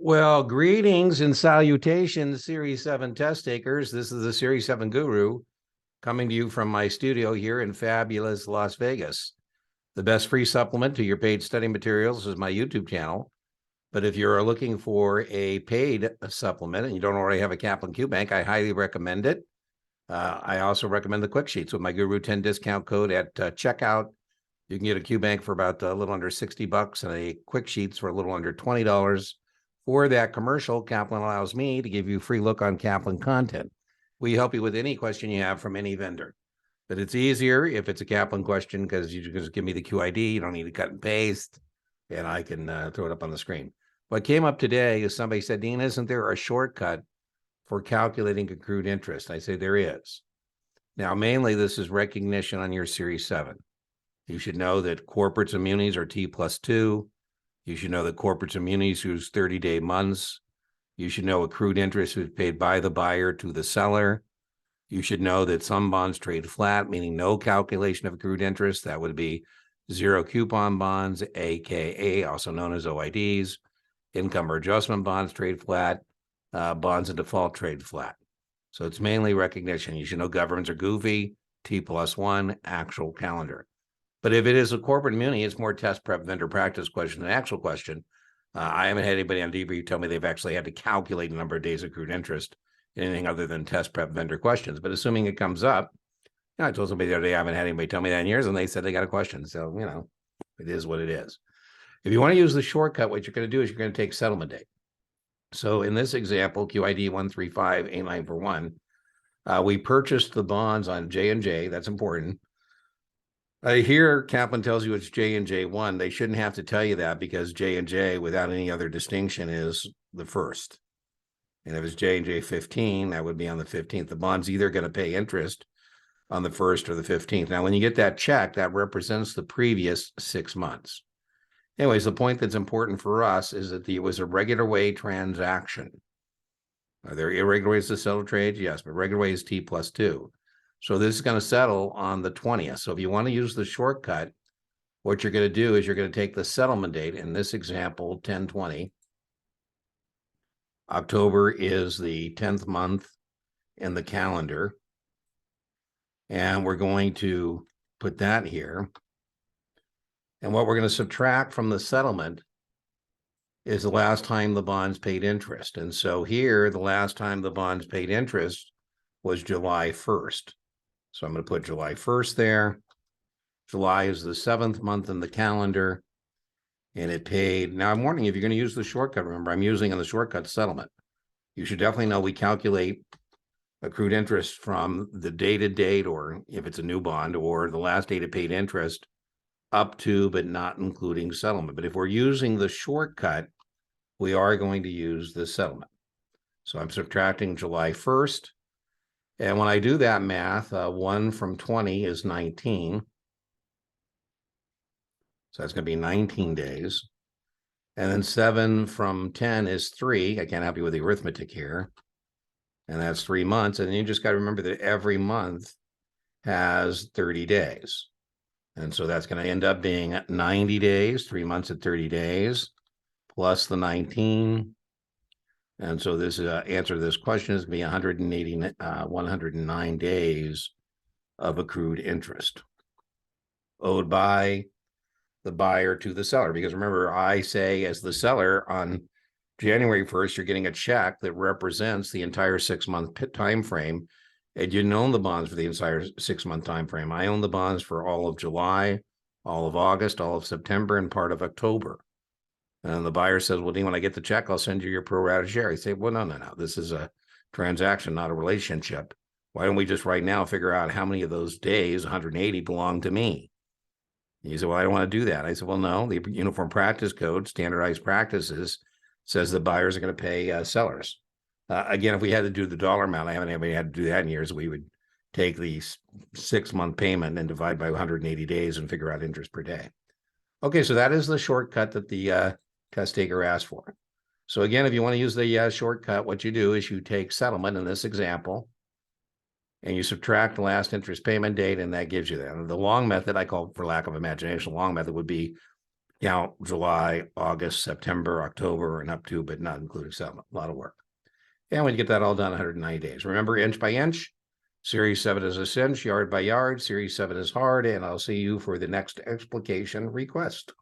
Well, greetings and salutations, Series 7 test takers. This is the Series 7 Guru coming to you from my studio here in fabulous Las Vegas. The best free supplement to your paid study materials is my YouTube channel. But if you're looking for a paid supplement and you don't already have a Kaplan Q Bank, I highly recommend it. I also recommend the quick sheets with my Guru 10 discount code at checkout. You can get a Q Bank for about a little under $60 and a quick sheets for a little under $20. For that commercial, Kaplan allows me to give you a free look on Kaplan content. We help you with any question you have from any vendor. But it's easier if it's a Kaplan question because you just give me the QID. You don't need to cut and paste, and I can throw it up on the screen. What came up today is somebody said, Dean, isn't there a shortcut for calculating accrued interest? I say there is. Now, mainly this is recognition on your Series 7. You should know that corporates and munis are T+2. You should know that corporates and munis use 30-day months. You should know accrued interest is paid by the buyer to the seller. You should know that some bonds trade flat, meaning no calculation of accrued interest. That would be zero coupon bonds, AKA, also known as OIDs. Income or adjustment bonds trade flat. Bonds in default trade flat. So it's mainly recognition. You should know governments are goofy, T+1, actual calendar. But if it is a corporate muni, it's more test prep vendor practice question than actual question. I haven't had anybody on debrief tell me they've actually had to calculate the number of days accrued interest, anything other than test prep vendor questions. But assuming it comes up, I told somebody the other day, I haven't had anybody tell me that in years, and they said they got a question. So, it is what it is. If you want to use the shortcut, what you're going to do is you're going to take settlement date. So in this example, QID 1358941, we purchased the bonds on J&J. That's important. Here, Kaplan tells you it's J&J1. They shouldn't have to tell you that because J&J, without any other distinction, is the first. And if it's J&J 15, that would be on the 15th. The bond's either going to pay interest on the 1st or the 15th. Now, when you get that check, that represents the previous 6 months. Anyways, the point that's important for us is that it was a regular way transaction. Are there irregular ways to settle trades? Yes, but regular way is T+2. So this is going to settle on the 20th. So if you want to use the shortcut, what you're going to do is you're going to take the settlement date. In this example, 10/20. October is the 10th month in the calendar. And we're going to put that here. And what we're going to subtract from the settlement is the last time the bonds paid interest. And so here, the last time the bonds paid interest was July 1st. So I'm going to put July 1st there. July is the 7th month in the calendar, and it paid. Now, I'm warning you, if you're going to use the shortcut, remember, I'm using in the shortcut settlement. You should definitely know we calculate accrued interest from the dated date, or if it's a new bond, or the last date it paid interest, up to, but not including settlement. But if we're using the shortcut, we are going to use the settlement. So I'm subtracting July 1st. And when I do that math, 1 from 20 is 19. So that's going to be 19 days. And then 7 from 10 is 3. I can't help you with the arithmetic here. And that's 3 months. And you just got to remember that every month has 30 days. And so that's going to end up being 90 days, 3 months at 30 days, plus the 19. And so this answer to this question is going to be 109 days of accrued interest owed by the buyer to the seller. Because remember, I say as the seller on January 1st, you're getting a check that represents the entire 6-month time frame. And you didn't own the bonds for the entire 6-month time frame. I own the bonds for all of July, all of August, all of September, and part of October. And the buyer says, well, Dean, when I get the check, I'll send you your pro rata share. I say, well, no. This is a transaction, not a relationship. Why don't we just right now figure out how many of those days, 180, belong to me? And you say, well, I don't want to do that. I said, well, no, the Uniform Practice Code, standardized practices, says the buyers are going to pay sellers. Again, if we had to do the dollar amount, I haven't anybody had to do that in years, we would take the 6-month payment and divide by 180 days and figure out interest per day. Okay, so that is the shortcut that the test taker asked for. So again, if you want to use the shortcut, what you do is you take settlement in this example, and you subtract the last interest payment date, and that gives you that. And the long method, I call, for lack of imagination, long method would be count July, August, September, October, and up to, but not including settlement. A lot of work. And we get that all done in 190 days. Remember, inch by inch. Series 7 is a cinch, yard by yard. Series 7 is hard, and I'll see you for the next explication request.